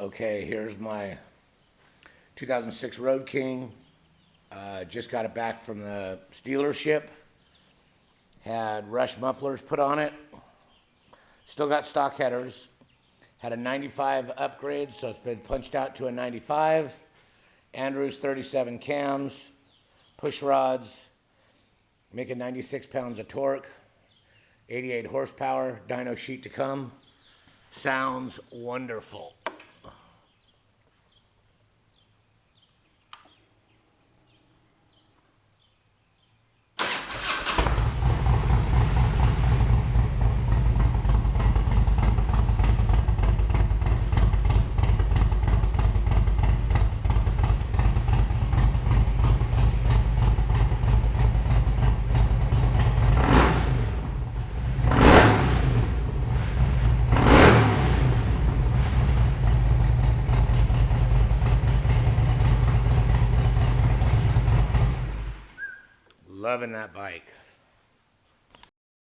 Okay, here's my 2006 Road King. Just got it back from the dealership. Had Rush mufflers put on it. Still got stock headers. Had a 95 upgrade, so it's been punched out to a 95. Andrews 37 cams, push rods, making 96 pounds of torque, 88 horsepower, dyno sheet to come. Sounds wonderful. Loving that bike.